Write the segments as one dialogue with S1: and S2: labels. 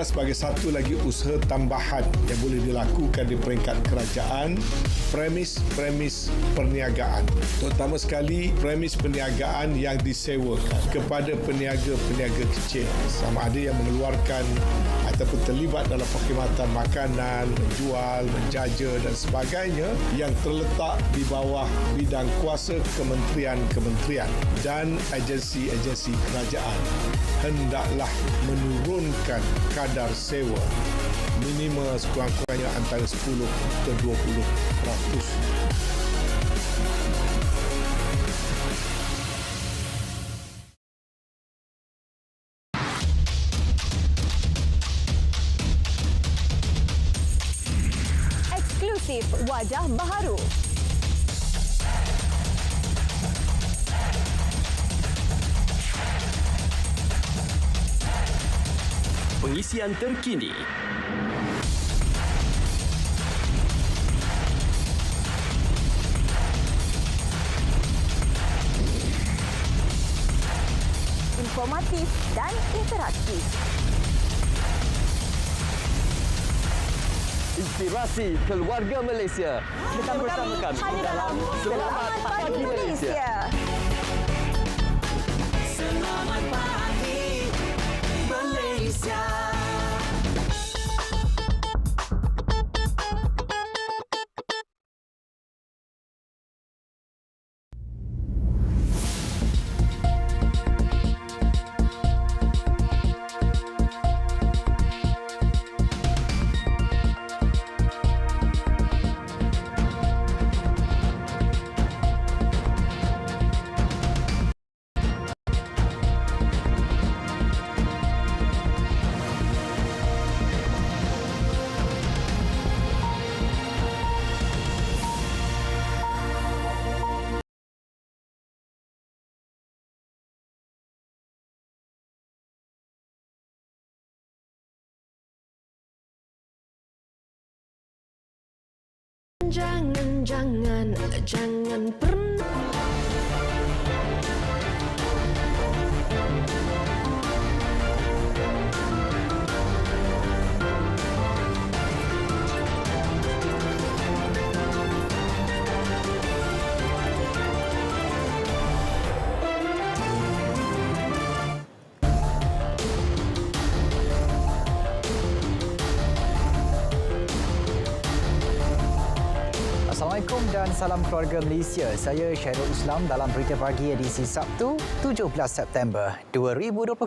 S1: adalah sebagai satu lagi usaha tambahan yang boleh dilakukan di peringkat kerajaan, premis perniagaan. Terutama sekali premis perniagaan yang disewakan kepada peniaga-peniaga kecil. Sama ada yang mengeluarkan ataupun terlibat dalam perkhidmatan makanan, menjual, menjaja dan sebagainya yang terletak di bawah bidang kuasa kementerian-kementerian dan agensi-agensi kerajaan hendaklah menurunkan kadar sewa minimal sekurang-kurangnya antara 10 ke 20%.
S2: Eksklusif Wajah Baharu.
S3: Pengisian terkini.
S2: Informatif dan interaktif.
S3: Inspirasi keluarga Malaysia.
S2: Bersama kami hanya dalam Selamat Pagi Malaysia.
S4: Selamat Pagi Malaysia. Jangan pernah.
S5: Assalamualaikum dan salam keluarga Malaysia. Saya Syairul Islam dalam Berita Pagi edisi Sabtu 17 September 2022.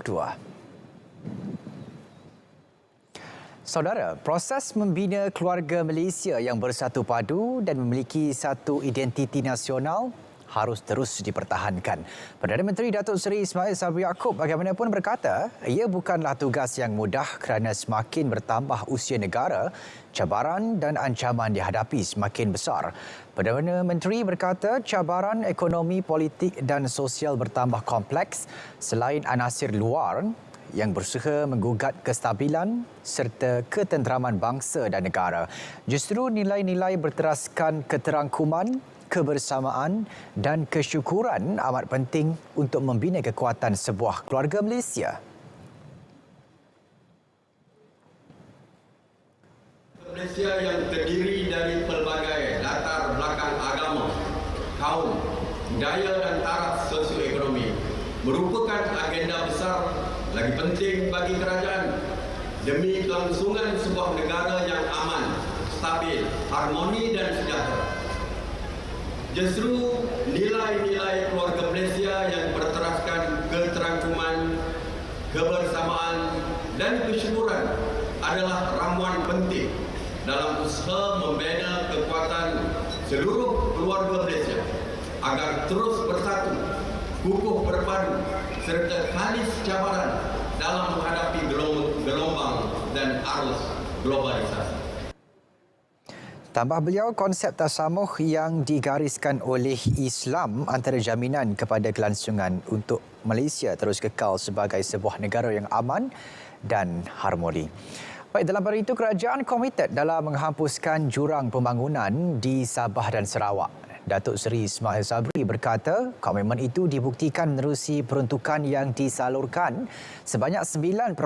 S5: Saudara, proses membina keluarga Malaysia yang bersatu padu dan memiliki satu identiti nasional harus terus dipertahankan. Perdana Menteri Datuk Seri Ismail Sabri Yaakob bagaimanapun berkata, ia bukanlah tugas yang mudah kerana semakin bertambah usia negara, cabaran dan ancaman dihadapi semakin besar. Perdana Menteri berkata cabaran ekonomi, politik dan sosial bertambah kompleks selain anasir luar yang berusaha menggugat kestabilan serta ketenteraman bangsa dan negara. Justru nilai-nilai berteraskan keterangkuman, kebersamaan dan kesyukuran amat penting untuk membina kekuatan sebuah keluarga Malaysia.
S6: Malaysia yang terdiri dari pelbagai latar belakang agama, kaum, budaya dan taraf sosioekonomi merupakan agenda besar lagi penting bagi kerajaan demi kelangsungan sebuah negara yang aman, stabil, harmoni dan sejahtera. Justru nilai-nilai keluarga Malaysia yang berteraskan keterangkuman, kebersamaan dan kesyukuran adalah ramuan penting dalam usaha membina kekuatan seluruh keluarga Malaysia agar terus bersatu, kukuh berpadu serta kalis cabaran dalam menghadapi gelombang dan arus globalisasi.
S5: Tambah beliau, konsep tasamuh yang digariskan oleh Islam antara jaminan kepada kelangsungan untuk Malaysia terus kekal sebagai sebuah negara yang aman dan harmoni. Baik, dalam hari itu kerajaan komited dalam menghapuskan jurang pembangunan di Sabah dan Sarawak. Datuk Seri Ismail Sabri berkata komitmen itu dibuktikan menerusi peruntukan yang disalurkan sebanyak 9.6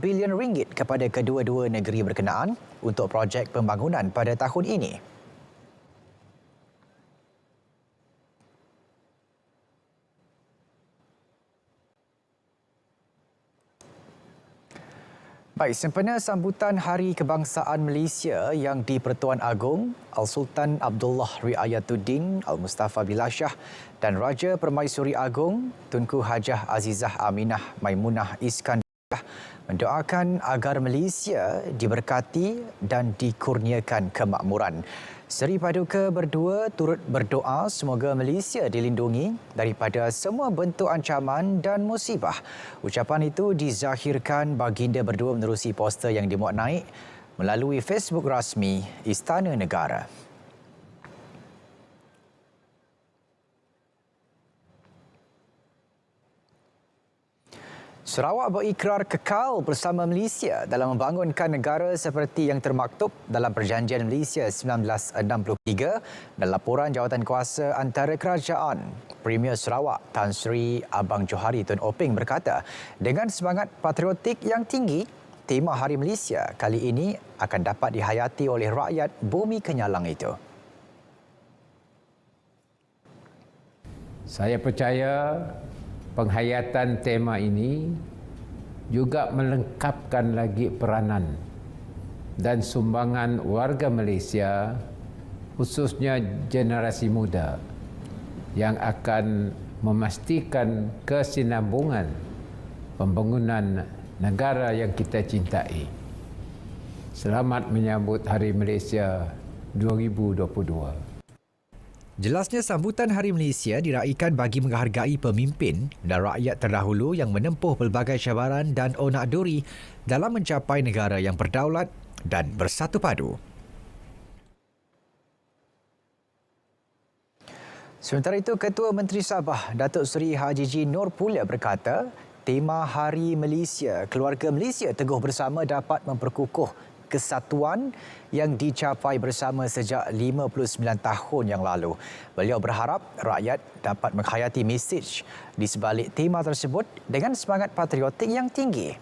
S5: bilion ringgit kepada kedua-dua negeri berkenaan untuk projek pembangunan pada tahun ini. Baik, sempena sambutan Hari Kebangsaan Malaysia yang di-Pertuan Agong Al-Sultan Abdullah Riayatuddin Al-Mustafa Billah Shah dan Raja Permaisuri Agong Tunku Hajah Azizah Aminah Maimunah Iskandar mendoakan agar Malaysia diberkati dan dikurniakan kemakmuran. Seri Paduka berdua turut berdoa semoga Malaysia dilindungi daripada semua bentuk ancaman dan musibah. Ucapan itu dizahirkan baginda berdua menerusi poster yang dimuat naik melalui Facebook rasmi Istana Negara. Sarawak berikrar kekal bersama Malaysia dalam membangunkan negara seperti yang termaktub dalam Perjanjian Malaysia 1963 dan laporan Jawatankuasa Antara Kerajaan. Premier Sarawak Tan Sri Abang Johari Tun Oping berkata, dengan semangat patriotik yang tinggi, tema Hari Malaysia kali ini akan dapat dihayati oleh rakyat bumi Kenyalang itu.
S7: Saya percaya penghayatan tema ini juga melengkapkan lagi peranan dan sumbangan warga Malaysia, khususnya generasi muda, yang akan memastikan kesinambungan pembangunan negara yang kita cintai. Selamat menyambut Hari Malaysia 2022.
S5: Jelasnya sambutan Hari Malaysia diraikan bagi menghargai pemimpin dan rakyat terdahulu yang menempuh pelbagai cabaran dan onak duri dalam mencapai negara yang berdaulat dan bersatu padu. Sementara itu, Ketua Menteri Sabah Datuk Seri Haji G. Nur pula berkata, tema Hari Malaysia, Keluarga Malaysia Teguh Bersama dapat memperkukuh kesatuan yang dicapai bersama sejak 59 tahun yang lalu. Beliau berharap rakyat dapat menghayati mesej di sebalik tema tersebut dengan semangat patriotik yang tinggi.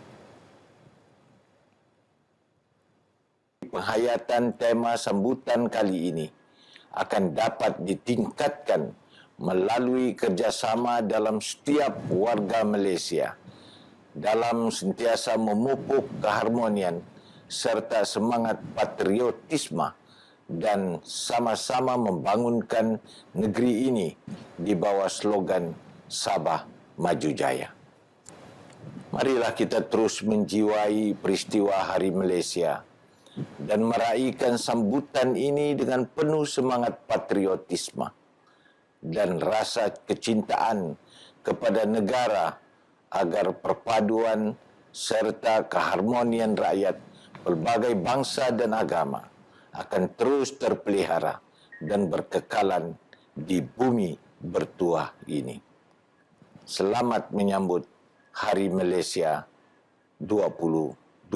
S8: Penghayatan tema sambutan kali ini akan dapat ditingkatkan melalui kerjasama dalam setiap warga Malaysia dalam sentiasa memupuk keharmonian serta semangat patriotisme dan sama-sama membangunkan negeri ini di bawah slogan Sabah Maju Jaya. Marilah kita terus menjiwai peristiwa Hari Malaysia dan meraihkan sambutan ini dengan penuh semangat patriotisme dan rasa kecintaan kepada negara agar perpaduan serta keharmonian rakyat pelbagai bangsa dan agama akan terus terpelihara dan berkekalan di bumi bertuah ini. Selamat menyambut Hari Malaysia 2022.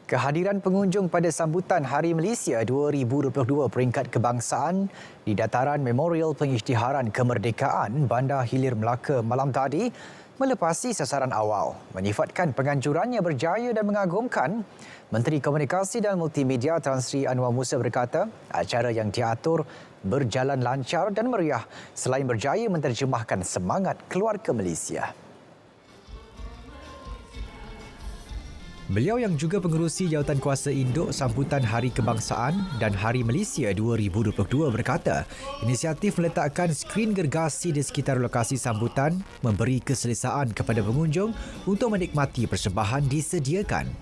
S5: Kehadiran pengunjung pada sambutan Hari Malaysia 2022 peringkat kebangsaan di dataran Memorial Pengisytiharan Kemerdekaan Bandar Hilir Melaka malam tadi melepasi sasaran awal, menyifatkan penganjurannya berjaya dan mengagumkan. Menteri Komunikasi dan Multimedia Tan Sri Anwar Musa berkata, acara yang diatur berjalan lancar dan meriah selain berjaya menterjemahkan semangat keluarga Malaysia. Beliau yang juga pengerusi Jawatankuasa Induk Sambutan Hari Kebangsaan dan Hari Malaysia 2022 berkata, inisiatif meletakkan skrin gergasi di sekitar lokasi sambutan memberi keselesaan kepada pengunjung untuk menikmati persembahan disediakan.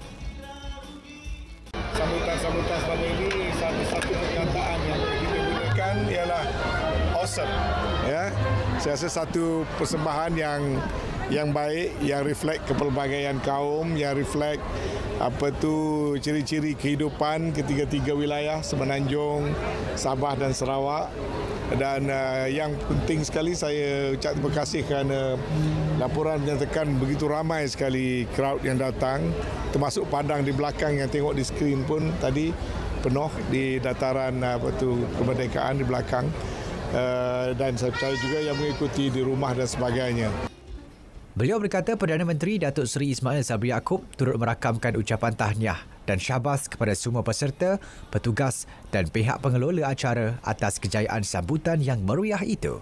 S1: Sambutan selama ini satu perkataan yang kita gunakan ialah awesome. Ya, saya rasa satu persembahan yang baik, yang reflect kepelbagaian kaum, yang reflect ciri-ciri kehidupan ketiga-tiga wilayah Semenanjung, Sabah dan Sarawak. Dan yang penting sekali saya ucap terima kasih kerana laporan menyatakan begitu ramai sekali crowd yang datang, termasuk padang di belakang yang tengok di skrin pun tadi penuh di dataran kemerdekaan di belakang, dan saya percaya juga yang mengikuti di rumah dan sebagainya.
S5: Beliau berkata Perdana Menteri Datuk Seri Ismail Sabri Yaakob turut merakamkan ucapan tahniah dan syabas kepada semua peserta, petugas dan pihak pengelola acara atas kejayaan sambutan yang meriah itu.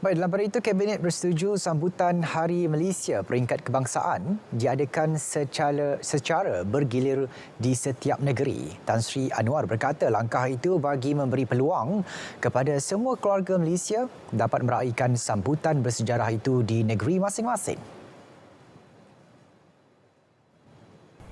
S5: Baik, dalam pada itu, Kabinet bersetuju sambutan Hari Malaysia Peringkat Kebangsaan diadakan secara bergilir di setiap negeri. Tan Sri Anwar berkata langkah itu bagi memberi peluang kepada semua keluarga Malaysia dapat meraihkan sambutan bersejarah itu di negeri masing-masing.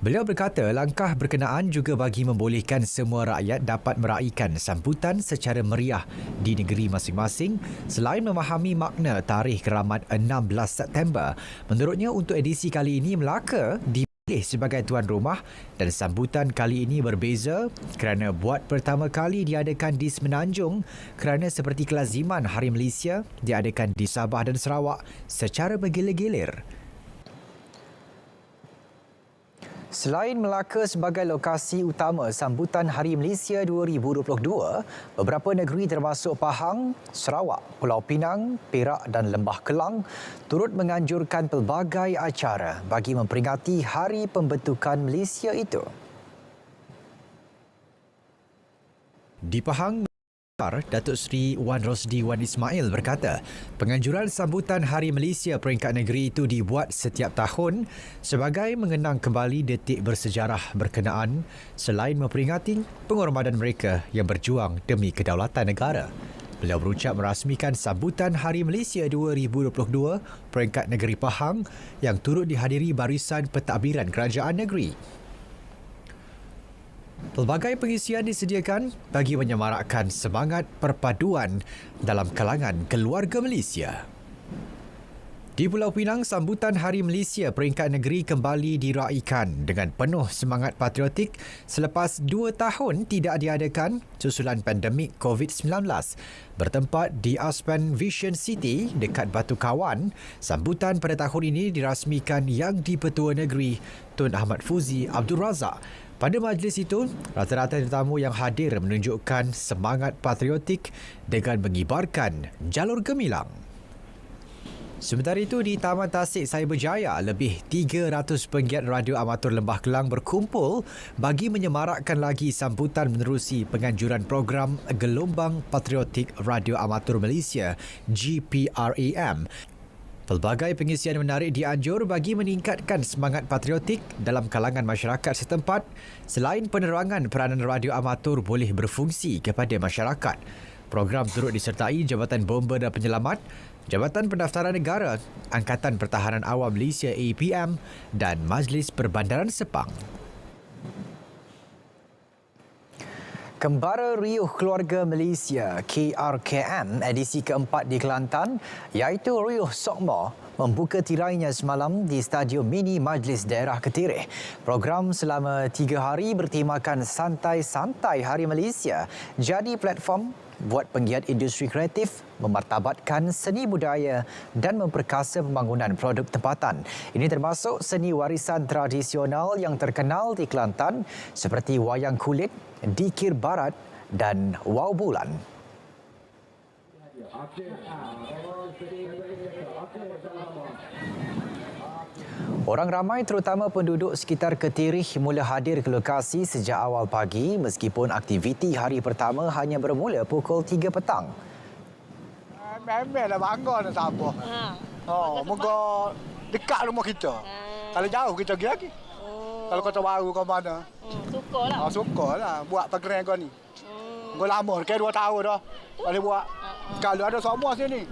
S5: Beliau berkata langkah berkenaan juga bagi membolehkan semua rakyat dapat meraihkan sambutan secara meriah di negeri masing-masing selain memahami makna tarikh keramat 16 September. Menurutnya untuk edisi kali ini Melaka dipilih sebagai tuan rumah dan sambutan kali ini berbeza kerana buat pertama kali diadakan di Semenanjung kerana seperti kelaziman Hari Malaysia diadakan di Sabah dan Sarawak secara bergilir-gilir. Selain Melaka sebagai lokasi utama sambutan Hari Malaysia 2022, beberapa negeri termasuk Pahang, Sarawak, Pulau Pinang, Perak dan Lembah Kelang turut menganjurkan pelbagai acara bagi memperingati Hari Pembentukan Malaysia itu. Di Pahang, Datuk Seri Wan Rosdi Wan Ismail berkata, penganjuran sambutan Hari Malaysia peringkat negeri itu dibuat setiap tahun sebagai mengenang kembali detik bersejarah berkenaan selain memperingati pengorbanan mereka yang berjuang demi kedaulatan negara. Beliau berucap merasmikan sambutan Hari Malaysia 2022 peringkat negeri Pahang yang turut dihadiri barisan pentadbiran kerajaan negeri. Pelbagai pengisian disediakan bagi menyemarakkan semangat perpaduan dalam kalangan keluarga Malaysia. Di Pulau Pinang, sambutan Hari Malaysia peringkat negeri kembali diraikan dengan penuh semangat patriotik selepas 2 tahun tidak diadakan susulan pandemik COVID-19. Bertempat di Aspen Vision City dekat Batu Kawan, sambutan pada tahun ini dirasmikan Yang di-Pertua Negeri Tun Ahmad Fuzi Abdul Razak. Pada majlis itu, rata-rata tetamu yang hadir menunjukkan semangat patriotik dengan mengibarkan jalur gemilang. Sementara itu, di Taman Tasik Cyberjaya, lebih 300 penggiat radio amatur Lembah Kelang berkumpul bagi menyemarakkan lagi sambutan menerusi penganjuran program Gelombang Patriotik Radio Amatur Malaysia GPRAM. Pelbagai pengisian menarik dianjur bagi meningkatkan semangat patriotik dalam kalangan masyarakat setempat selain penerangan peranan radio amatur boleh berfungsi kepada masyarakat. Program turut disertai Jabatan Bomba dan Penyelamat, Jabatan Pendaftaran Negara, Angkatan Pertahanan Awam Malaysia APM dan Majlis Perbandaran Sepang. Kembara Riuh Keluarga Malaysia KRKM edisi keempat di Kelantan iaitu Riuh Sokmo membuka tirainya semalam di Stadium Mini Majlis Daerah Ketirih. Program selama 3 hari bertemakan Santai-Santai Hari Malaysia jadi platform buat penggiat industri kreatif memartabatkan seni budaya dan memperkasa pembangunan produk tempatan. Ini termasuk seni warisan tradisional yang terkenal di Kelantan seperti wayang kulit, dikir barat dan wau bulan. Orang ramai terutama penduduk sekitar Ketirih mula hadir ke lokasi sejak awal pagi meskipun aktiviti hari pertama hanya bermula pukul 3 petang.
S9: Memang dah bangga nak siapa. Moga dekat rumah kita. Kalau jauh kita pergi lagi. Kalau Kota Baru ke mana?
S2: Sukalah.
S9: Sukalah buat program kau ni. Kau lama ke 2 tahun dah. Boleh buat. Kalau ada semua sini.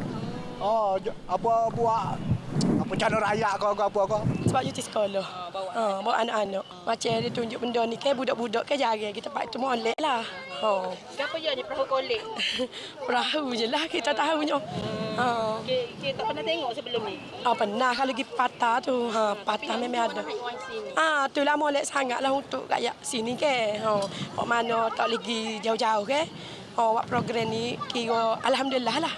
S9: Apa buat channel rakyat apa kau?
S10: Sebab cuti sekolah. Bawa anak-anak. Macam dia tunjuk benda ni kan budak-budak kan jarang kita pak tu molek lah.
S2: Kenapa je ni perahu kolek?
S10: Perahu je lah kita tahunya.
S2: Kita tak pernah tengok sebelum ni.
S10: Pernah kalau pergi patah tu. Patah memang ada. Tu lah molek sangatlah untuk rakyat sini ke. Kok mana tak lagi jauh-jauh ke. Buat program ni kira alhamdulillah lah.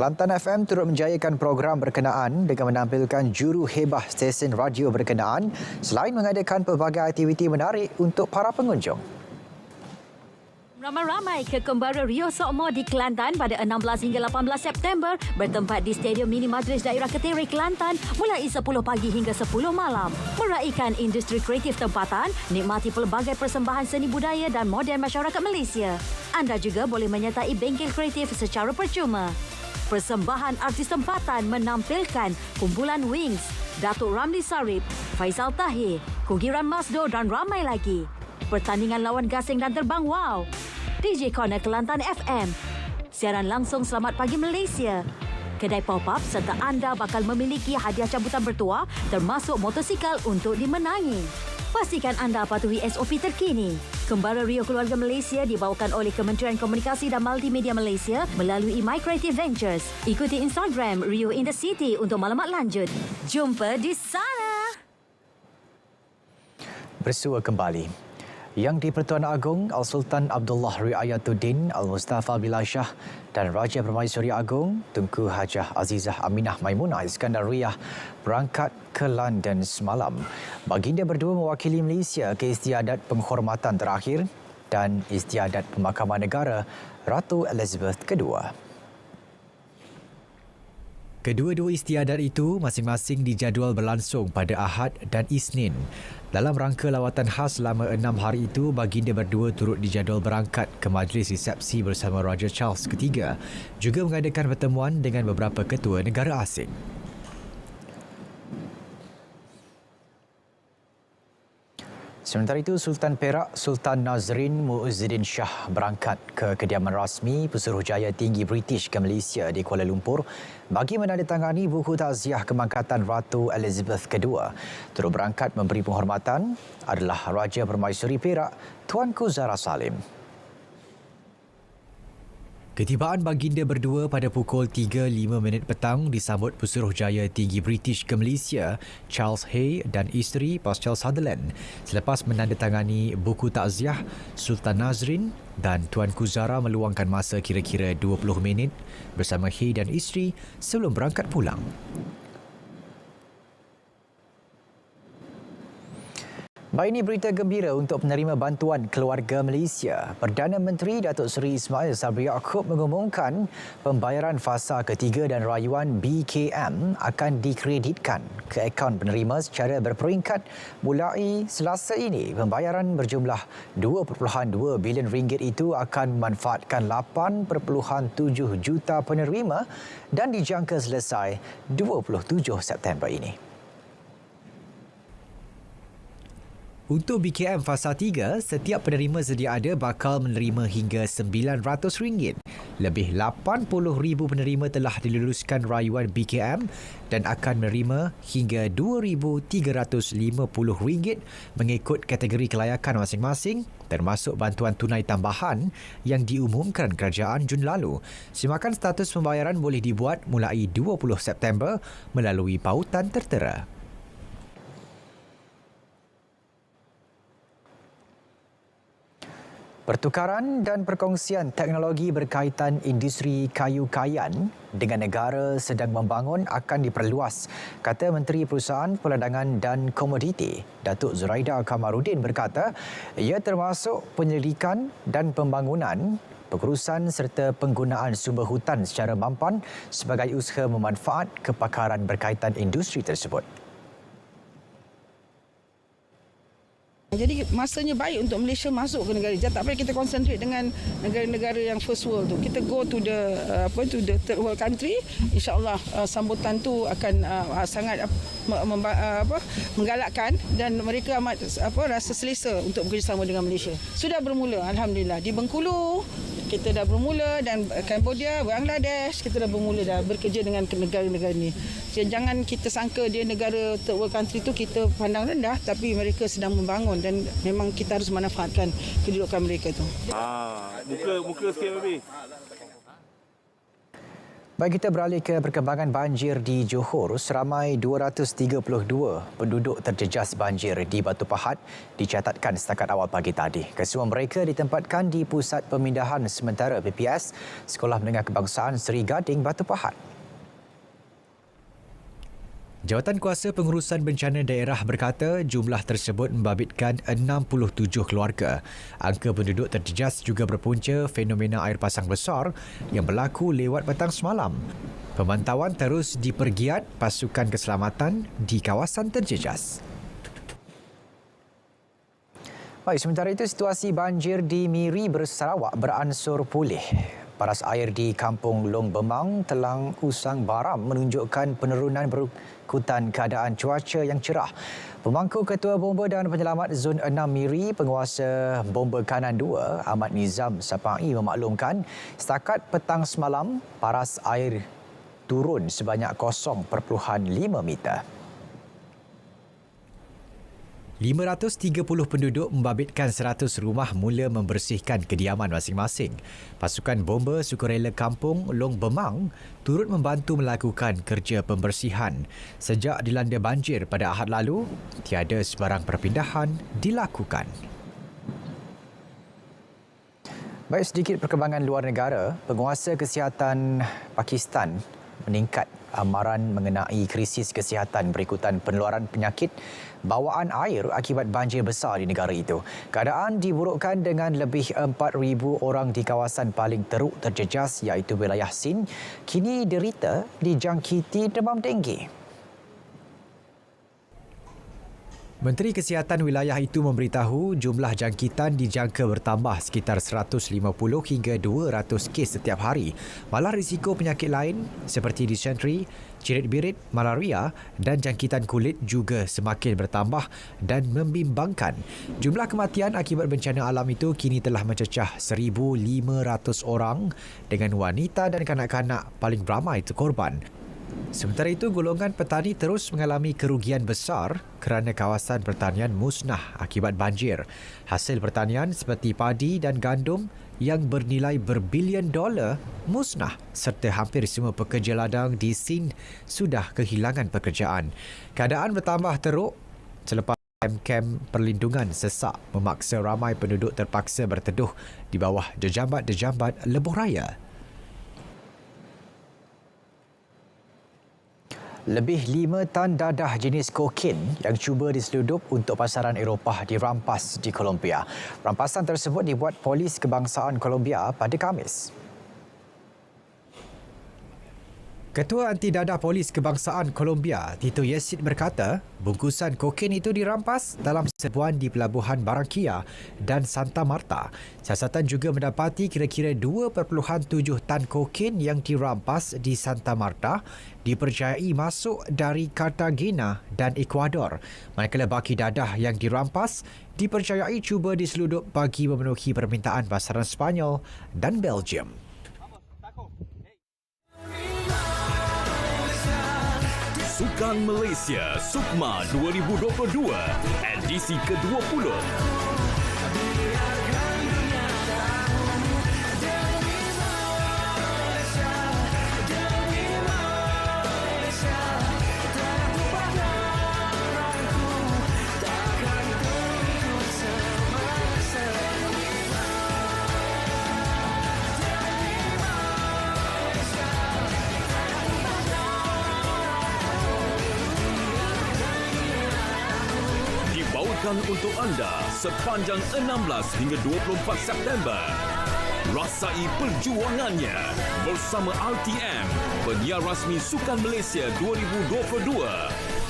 S5: Kelantan FM turut menjayakan program berkenaan dengan menampilkan juru hebah stesen radio berkenaan selain mengadakan pelbagai aktiviti menarik untuk para pengunjung.
S11: Ramai-ramai kekembara Rio Sokmo di Kelantan pada 16 hingga 18 September bertempat di Stadium Mini Majlis Daerah Ketere, Kelantan mulai 10 pagi hingga 10 malam. Meraikan industri kreatif tempatan, nikmati pelbagai persembahan seni budaya dan moden masyarakat Malaysia. Anda juga boleh menyertai bengkel kreatif secara percuma. Persembahan artis tempatan menampilkan kumpulan Wings, Datuk Ramli Sarip, Faisal Tahir, Kugiran Masdo dan ramai lagi. Pertandingan lawan gasing dan terbang wow. DJ Corner Kelantan FM. Siaran langsung Selamat Pagi Malaysia. Kedai pop-up serta anda bakal memiliki hadiah cabutan bertuah termasuk motosikal untuk dimenangi. Pastikan anda patuhi SOP terkini. Kembara Rio Keluarga Malaysia dibawakan oleh Kementerian Komunikasi dan Multimedia Malaysia melalui My Creative Ventures. Ikuti Instagram Rio in the City untuk maklumat lanjut. Jumpa di sana.
S5: Bersua kembali. Yang di-Pertuan Agong Al-Sultan Abdullah Riayatuddin Al-Mustafa Billah Shah dan Raja Permaisuri Agong Tunku Hajah Azizah Aminah Maimunah Iskandariah berangkat ke London semalam. Baginda berdua mewakili Malaysia ke istiadat penghormatan terakhir dan istiadat pemakaman negara Ratu Elizabeth II. Kedua-dua istiadat itu masing-masing dijadual berlangsung pada Ahad dan Isnin. Dalam rangka lawatan khas selama 6 hari itu, baginda berdua turut dijadual berangkat ke majlis resepsi bersama Raja Charles III, juga mengadakan pertemuan dengan beberapa ketua negara asing. Sementara itu, Sultan Perak Sultan Nazrin Muizzuddin Shah berangkat ke kediaman rasmi Pesuruhjaya Tinggi British ke Malaysia di Kuala Lumpur bagi menandatangani buku takziah kemangkatan Ratu Elizabeth II. Turut berangkat memberi penghormatan adalah Raja Permaisuri Perak Tuanku Zahra Salim. Ketibaan baginda berdua pada pukul 3.05 petang disambut Pesuruhjaya Tinggi British ke Malaysia, Charles Hay dan isteri Pascal Sutherland. Selepas menandatangani buku takziah, Sultan Nazrin dan Tuanku Zahra meluangkan masa kira-kira 20 minit bersama Hay dan isteri sebelum berangkat pulang. Baik, ini berita gembira untuk penerima bantuan keluarga Malaysia. Perdana Menteri Datuk Seri Ismail Sabri Yaakob mengumumkan pembayaran fasa ketiga dan rayuan BKM akan dikreditkan ke akaun penerima secara berperingkat mulai Selasa ini. Pembayaran berjumlah 2.2 bilion ringgit itu akan memanfaatkan 8.7 juta penerima dan dijangka selesai 27 September ini. Untuk BKM Fasa 3, setiap penerima sedia ada bakal menerima hingga RM900. Lebih 80,000 penerima telah diluluskan rayuan BKM dan akan menerima hingga RM2,350 mengikut kategori kelayakan masing-masing, termasuk bantuan tunai tambahan yang diumumkan kerajaan Jun lalu. Simakan status pembayaran boleh dibuat mulai 20 September melalui pautan tertera. Pertukaran dan perkongsian teknologi berkaitan industri kayu kayan dengan negara sedang membangun akan diperluas, kata Menteri Perusahaan, Perdagangan dan Komoditi. Datuk Zuraida Kamarudin berkata, ia termasuk penyelidikan dan pembangunan, pengurusan serta penggunaan sumber hutan secara mampan sebagai usaha memanfaat kepakaran berkaitan industri tersebut.
S12: Jadi masanya baik untuk Malaysia masuk ke negara hijau. Tak payah kita concentrate dengan negara-negara yang first world tu. Kita go to the third world country. InsyaAllah sambutan tu akan sangat menggalakkan dan mereka amat rasa selesa untuk bekerjasama dengan Malaysia. Sudah bermula, alhamdulillah. Di Bengkulu kita dah bermula dan Cambodia, Bangladesh kita dah bermula dah bekerja dengan negara-negara ni. Jangan kita sangka dia negara third world country tu kita pandang rendah, tapi mereka sedang membangun dan memang kita harus manfaatkan kedudukan mereka tu.
S13: Muka sikit baby.
S5: Baik, kita beralih ke perkembangan banjir di Johor. Seramai 232 penduduk terjejas banjir di Batu Pahat dicatatkan setakat awal pagi tadi. Kesemua mereka ditempatkan di Pusat Pemindahan Sementara PPS Sekolah Menengah Kebangsaan Seri Gading, Batu Pahat. Jawatan Kuasa Pengurusan Bencana Daerah berkata jumlah tersebut membabitkan 67 keluarga. Angka penduduk terjejas juga berpunca fenomena air pasang besar yang berlaku lewat petang semalam. Pemantauan terus dipergiat pasukan keselamatan di kawasan terjejas. Baik, sementara itu situasi banjir di Miri Sarawak beransur pulih. Paras air di Kampung Long Bemang, Telang Usang Baram menunjukkan penurunan berikutan keadaan cuaca yang cerah. Pemangku Ketua Bomba dan Penyelamat Zon 6 Miri, Penguasa Bomba Kanan 2, Ahmad Nizam Sapai memaklumkan setakat petang semalam, paras air turun sebanyak 0.5 meter. 530 penduduk membabitkan 100 rumah mula membersihkan kediaman masing-masing. Pasukan bomba sukarela Kampung Long Bemang turut membantu melakukan kerja pembersihan. Sejak dilanda banjir pada Ahad lalu, tiada sebarang perpindahan dilakukan. Baik, sedikit perkembangan luar negara. Penguasa Kesihatan Pakistan meningkat amaran mengenai krisis kesihatan berikutan penularan penyakit bawaan air akibat banjir besar di negara itu. Keadaan diburukkan dengan lebih 4,000 orang di kawasan paling teruk terjejas iaitu wilayah Sindh kini derita dijangkiti demam denggi. Menteri Kesihatan wilayah itu memberitahu jumlah jangkitan dijangka bertambah sekitar 150 hingga 200 kes setiap hari. Malah risiko penyakit lain seperti disenteri, cirit-birit, malaria dan jangkitan kulit juga semakin bertambah dan membimbangkan. Jumlah kematian akibat bencana alam itu kini telah mencecah 1,500 orang dengan wanita dan kanak-kanak paling ramai korban. Sementara itu, golongan petani terus mengalami kerugian besar kerana kawasan pertanian musnah akibat banjir. Hasil pertanian seperti padi dan gandum yang bernilai berbilion dolar musnah serta hampir semua pekerja ladang di Sindh sudah kehilangan pekerjaan. Keadaan bertambah teruk selepas kem perlindungan sesak memaksa ramai penduduk terpaksa berteduh di bawah jejambat-jejambat lebuh raya. Lebih 5 tan dadah jenis kokain yang cuba diseludup untuk pasaran Eropah dirampas di Colombia. Rampasan tersebut dibuat Polis Kebangsaan Colombia pada Khamis. Ketua Anti Dadah Polis Kebangsaan Colombia, Tito Yesid berkata, bungkusan kokain itu dirampas dalam serbuan di pelabuhan Barranquilla dan Santa Marta. Siasatan juga mendapati kira-kira 2.7 tan kokain yang dirampas di Santa Marta dipercayai masuk dari Cartagena dan Ecuador. Manakala baki dadah yang dirampas dipercayai cuba diseludup bagi memenuhi permintaan pasaran Sepanyol dan Belgium.
S3: Sukan Malaysia Sukma 2022 edisi ke-20. Untuk anda sepanjang 16 hingga 24 September. Rasai perjuangannya bersama RTM, penyiar rasmi Sukan Malaysia 2022.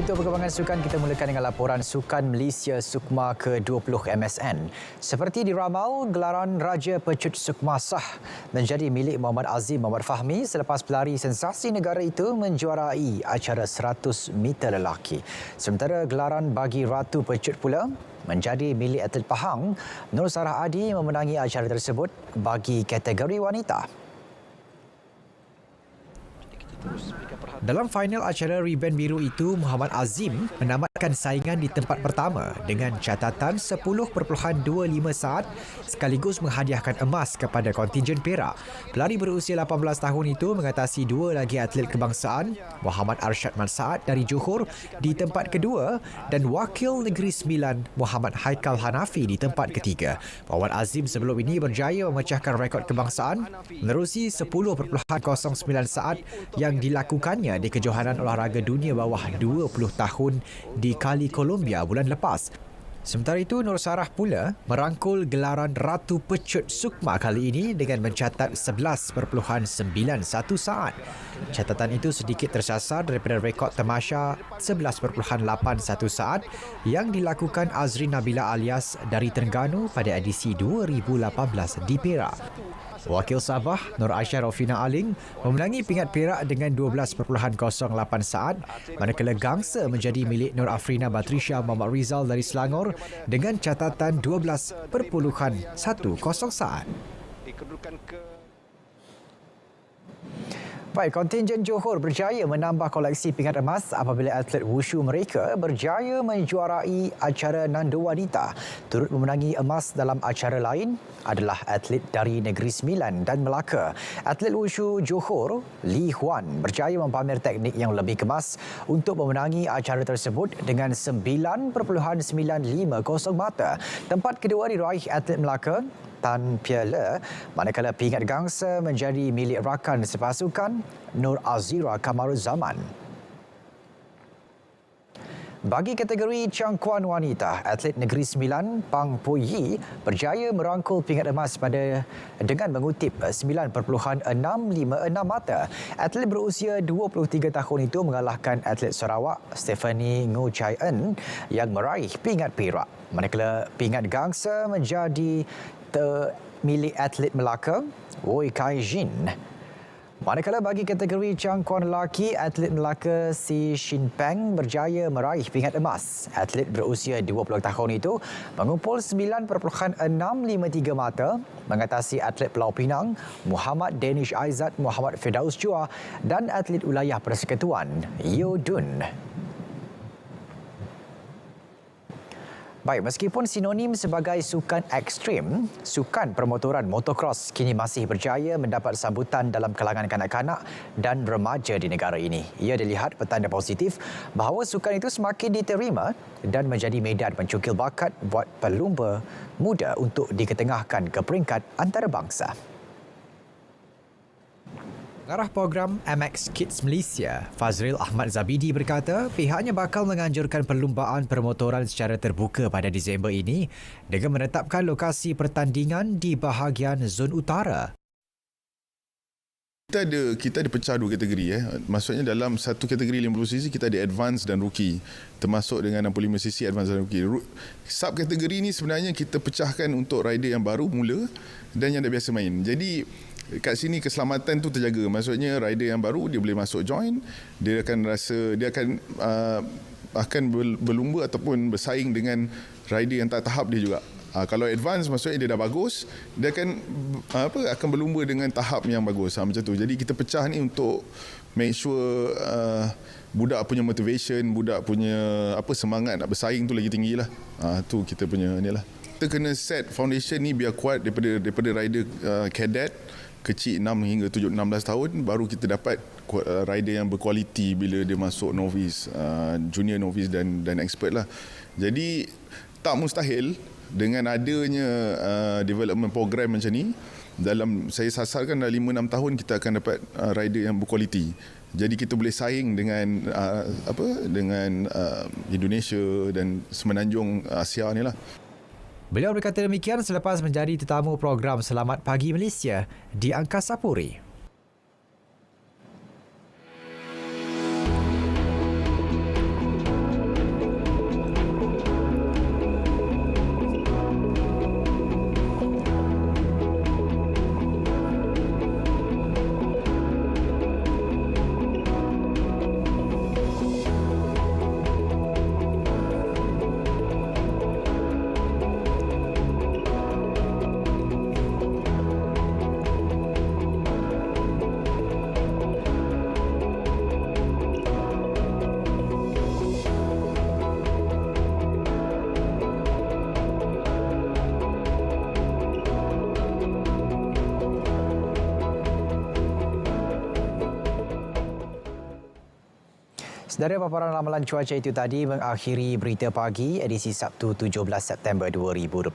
S5: Untuk perkembangan sukan, kita mulakan dengan laporan Sukan Malaysia Sukma ke-20 MSN. Seperti diramal, gelaran Raja Pecut Sukma sah menjadi milik Muhammad Azim Muhammad Fahmi selepas pelari sensasi negara itu menjuarai acara 100 meter lelaki. Sementara gelaran bagi Ratu Pecut pula menjadi milik atlet Pahang, Nur Sarah Adi memenangi acara tersebut bagi kategori wanita. Kita terus berikan perhatian Dalam final acara Ribbon Biru itu, Muhammad Azim menamatkan saingan di tempat pertama dengan catatan 10.25 saat sekaligus menghadiahkan emas kepada kontingen Perak. Pelari berusia 18 tahun itu mengatasi dua lagi atlet kebangsaan, Muhammad Arsyad Mansaat dari Johor di tempat kedua dan Wakil Negeri Sembilan Muhammad Haikal Hanafi di tempat ketiga. Muhammad Azim sebelum ini berjaya memecahkan rekod kebangsaan menerusi 10.09 saat yang dilakukannya di kejohanan olahraga dunia bawah 20 tahun di Kali Columbia bulan lepas. Sementara itu, Nur Sarah pula merangkul gelaran Ratu Pecut Sukma kali ini dengan mencatat 11.91 saat. Catatan itu sedikit tersasar daripada rekod tamasya 11.81 saat yang dilakukan Azrin Nabila alias dari Terengganu pada edisi 2018 di Perak. Wakil Sabah, Nur Aisyah Rofina Aling, memenangi pingat Perak dengan 12.08 saat, manakala gangsa menjadi milik Nur Afrina Batrisha Muhammad Rizal dari Selangor dengan catatan 12.10 saat. Baik, kontingen Johor berjaya menambah koleksi pingat emas apabila atlet wushu mereka berjaya menjuarai acara Nando Wanita. Turut memenangi emas dalam acara lain adalah atlet dari Negeri Sembilan dan Melaka. Atlet wushu Johor, Lee Huan, berjaya mempamer teknik yang lebih kemas untuk memenangi acara tersebut dengan 9.950 mata. Tempat kedua diraih atlet Melaka, Tan Piala, manakala pingat gangsa menjadi milik rakan sepasukan Nur Azira Kamaruzaman. Bagi kategori cangkuan wanita, atlet Negeri Sembilan Pang Po Yi berjaya merangkul pingat emas dengan mengutip 9.656 mata. Atlet berusia 23 tahun itu mengalahkan atlet Sarawak Stephanie Ngo Chai En yang meraih pingat perak. Manakala pingat gangsa menjadi milik atlet Melaka, Woi Kai Jin. Manakala bagi kategori cangkuan lelaki, atlet Melaka Si Shin Peng berjaya meraih pingat emas. Atlet berusia 20 tahun itu mengumpul 9.653 mata mengatasi atlet Pulau Pinang, Muhammad Danish Aizat Muhammad Firdaus Chua dan atlet wilayah Persekutuan, Yo Dun. Baik, meskipun sinonim sebagai sukan ekstrim, sukan permotoran motocross kini masih berjaya mendapat sambutan dalam kalangan kanak-kanak dan remaja di negara ini. Ia dilihat petanda positif bahawa sukan itu semakin diterima dan menjadi medan mencungkil bakat buat pelumba muda untuk diketengahkan ke peringkat antarabangsa. Pengarah program MX Kids Malaysia, Fazril Ahmad Zabidi berkata pihaknya bakal menganjurkan perlumbaan permotoran secara terbuka pada Disember ini dengan menetapkan lokasi pertandingan di bahagian zon utara.
S13: Kita ada pecah dua kategori. Maksudnya dalam satu kategori 50cc kita ada advance dan rookie. Termasuk dengan 65cc advance dan rookie. Sub kategori ni sebenarnya kita pecahkan untuk rider yang baru mula dan yang dah biasa main. Jadi kat sini keselamatan tu terjaga. Maksudnya rider yang baru dia boleh masuk join, dia akan berlumba ataupun bersaing dengan rider yang tak tahap dia juga. Kalau advance maksudnya dia dah bagus, dia akan berlumba dengan tahap yang bagus. Macam tu. Jadi kita pecah ni untuk make sure budak punya motivation, budak punya semangat nak bersaing tu lagi tinggi lah. Tu kita punya ni lah. Kita kena set foundation ni biar kuat daripada rider cadet kecil 6 hingga 16 tahun, baru kita dapat rider yang berkualiti bila dia masuk novice, junior novice dan expert lah. Jadi tak mustahil dengan adanya development program macam ni, saya sasarkan dalam 5-6 tahun kita akan dapat rider yang berkualiti. Jadi kita boleh saing dengan dengan Indonesia dan semenanjung Asia ni lah.
S5: Beliau berkata demikian selepas menjadi tetamu program Selamat Pagi Malaysia di Angkasa Puri. Saudara, paparan ramalan cuaca itu tadi mengakhiri Berita Pagi edisi Sabtu 17 September 2022.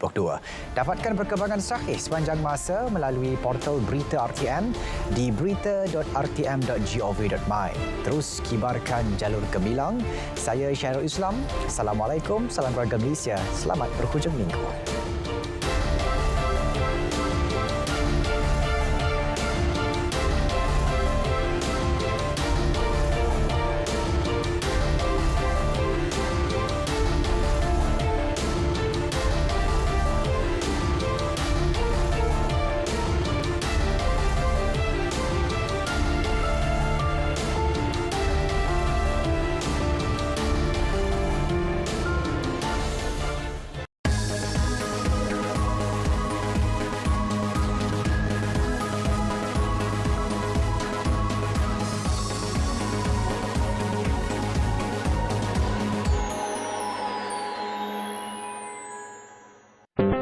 S5: Dapatkan perkembangan sahih sepanjang masa melalui portal Berita RTM di berita.rtm.gov.my. Terus kibarkan jalur gemilang. Saya Syahrul Islam. Assalamualaikum, salam keluarga Malaysia. Selamat berhujung minggu.